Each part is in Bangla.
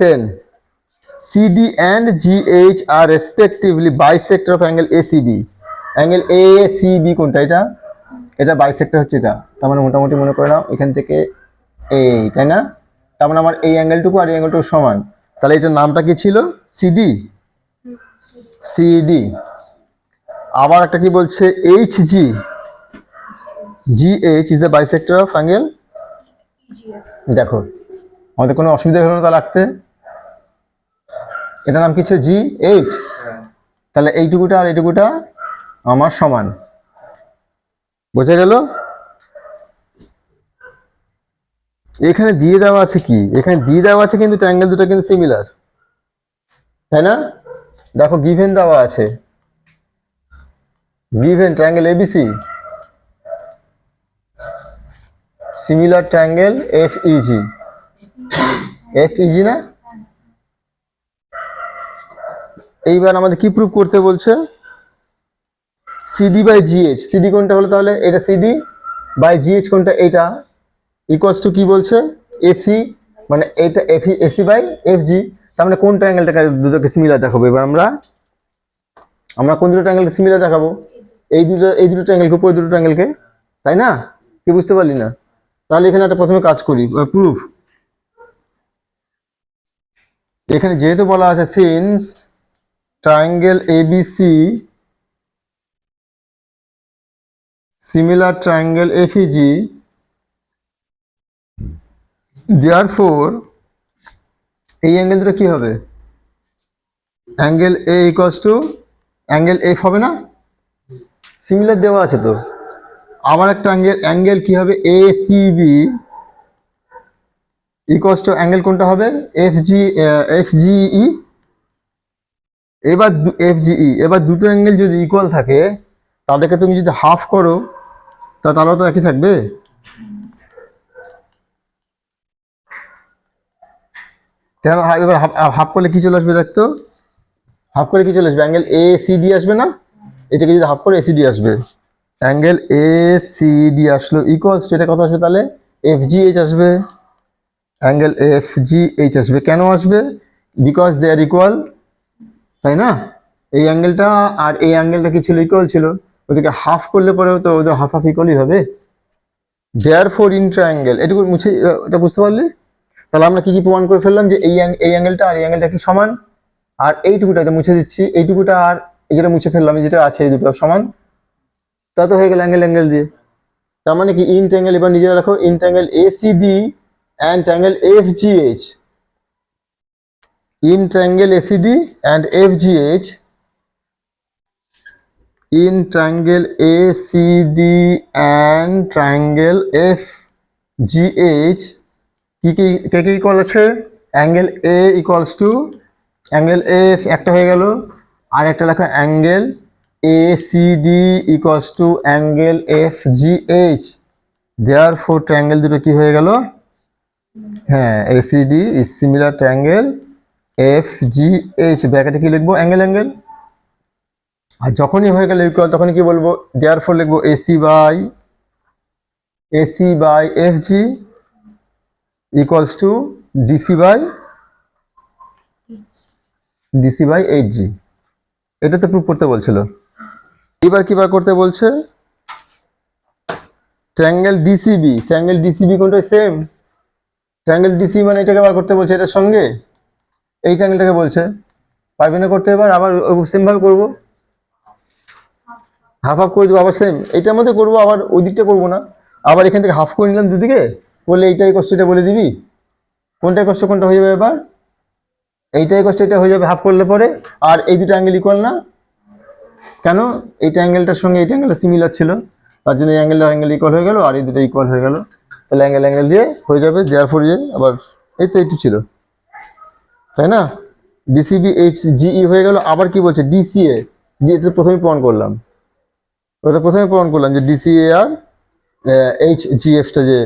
10. CD and GH are respectively bisector of angle ACB. Angle ACB কোনটা? এটা বাইসেক্টর হচ্ছে এটা। তার মানে মোটামুটি মনে করে নাও এখান থেকে এই, তাই না? তার মানে আমার এই অ্যাঙ্গেলটুকু আর এই অ্যাঙ্গেলটুকু সমান। তাহলে এটার নামটা কি ছিল? সিডি। সিডি। আবার একটা কি বলছে? HG। GH is the bisector of angle। দেখো আমাদের কোনো অসুবিধা হলো না তা রাখতে। এটার নাম কি ছিল? GH। তাহলে এইটুকুটা আর এইটুকুটা আমার সমান। বোঝা গেল? এখানে দিয়ে দেওয়া আছে কি? এখানে দিয়ে দেওয়া আছে কিন্তু ট্রায়াঙ্গেল দুটো কিন্তু সিমিলার, তাই না? দেখো গিভেন দেওয়া আছে, given triangle ABC, similar triangle FEG। FEG না? এইবার আমাদের কি প্রুভ করতে বলছে? CD by GH। CD কোনটা হলো তাহলে? এটা CD বাই GH কোনটা? এটা ইকুয়ালস টু কি বলছে? AC, মানে এটা AC বাই FG। তার মানে কোন ট্রায়াঙ্গেলটাকে দুটোকে সিমিলার দেখাবো? এবার আমরা কোন দুটো ট্রায়াঙ্গেলকে সিমিলার দেখাবো? এই দুটো ট্রায়াঙ্গেলকে, উপরে দুটো ট্রায়াঙ্গেলকে, তাই না? কি বুঝতে পারলি না? তাহলে এখানে একটা প্রথমে কাজ করি, প্রুফ। এখানে যেহেতু বলা আছে since triangle ABC similar triangle FEG, therefore এই অ্যাঙ্গেল দুটো কি হবে? Angle A equals to angle F হবে না? সিমিলার দেওয়া আছে তো। আবার একটা অ্যাঙ্গেল কি হবে? ACB ইকুয়ালস টু অ্যাঙ্গেল কোনটা হবে? FGE। এবার FGE। এবার দুটো অ্যাঙ্গেল যদি ইকুয়াল থাকে তাদেরকে তুমি যদি হাফ করো তাহলে তো একই থাকবে। কেন? এবার হাফ করলে কি চলে আসবে? দেখতো হাফ করে কি চলে আসবে? অ্যাঙ্গেল ACD আসবে না? এটাকে যদি হাফ করে ACD আসবে। অ্যাঙ্গেল ACD আসলো ইকুয়ালস টু এটা কত আসবে তাহলে? FGH আসবে। অ্যাঙ্গেল FGH আসবে। কেন আসবে? বিকজ দে আর ইকুয়াল, তাই না? এই অ্যাঙ্গেলটা আর এই অ্যাঙ্গেলটা কি ছিল? ইকুয়াল ছিল। ওদেরকে হাফ করলে পরেও তো ওদের হাফ হাফ ইকুয়ালই হবে। দেয়ারফর ইন ট্রায়াঙ্গেল, এটুকু মুছে, এটা বুঝতে পারলি? তাহলে আমরা কি প্রমাণ করে ফেললাম? যে এই অ্যাঙ্গেলটা আর এই অ্যাঙ্গেলটা কি সমান। আর এইটুকুটা এটা মুছে দিচ্ছি, এইটুকুটা আর যেটা মুছে ফেললাম, যেটা আছে এই দুটো সমান। তা তো হয়ে গেল অ্যাঙ্গেল দিয়ে। তার মানে কি ইন ট্রায়াঙ্গেল, এবার নিজে রাখো, in triangle ACD and triangle FGH, in triangle ACD and FGH, in triangle ACD and triangle FGH কি ইকুয়াল আছে? Angle A equals to angle F একটা হয়ে গেল, আর একটা লেখা angle ACD equals to angle FGH। Therefore triangle দুটো কি হয়ে গেল? হ্যাঁ, ACD is similar triangle FGH। ব্র্যাকেটে কি লিখবো? অ্যাঙ্গেল। আর যখনই হয়ে গেল ইকুয়াল তখন কি বলবো? দেয়ারফর লিখবো AC by FG equals to DC by HG। এটা তো প্রুফ করতে বলছিল। এবার কি বার করতে বলছে? ট্রায়াঙ্গেল DCB কোনটা? সেম ট্রায়াঙ্গেল DC, মানে এটাকে বার করতে বলছে এটার সঙ্গে এই ট্রায়াঙ্গেলটাকে বলছে। পারবে না করতে? এবার আবার সেম ভাবে করবো, হাফ করে দেবো, আবার সেম এইটার মধ্যে করবো, আবার ওই দিকটা করবো না। আবার এখান থেকে হাফ করে নিলাম দুদিকে, বললে এইটাই কষ্ট, এটা বলে দিবি কোনটাই কষ্ট কোনটা হয়ে যাবে। এবার এইটাই কষ্ট এটা হয়ে যাবে হাফ করলে পরে। আর এই দুটো অ্যাঙ্গেল ইকুয়াল না কেন? এইটা অ্যাঙ্গেলটার সঙ্গে এইটা অ্যাঙ্গেলটা সিমিলার ছিল, তার জন্য এই অ্যাঙ্গেল ইকুয়াল হয়ে গেল, আর এই দুটো ইকুয়াল হয়ে গেল। তাহলে অ্যাঙ্গেল দিয়ে হয়ে যাবে। দেয়ারফর আবার এই তো এইটু ছিল, তাই না? DCB HGE হয়ে গেল। আবার কি বলছে? DCA, এটা প্রথমে প্রমাণ করলাম, যে DCA আর HGF টা যে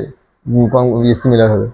সিমিলার হবে।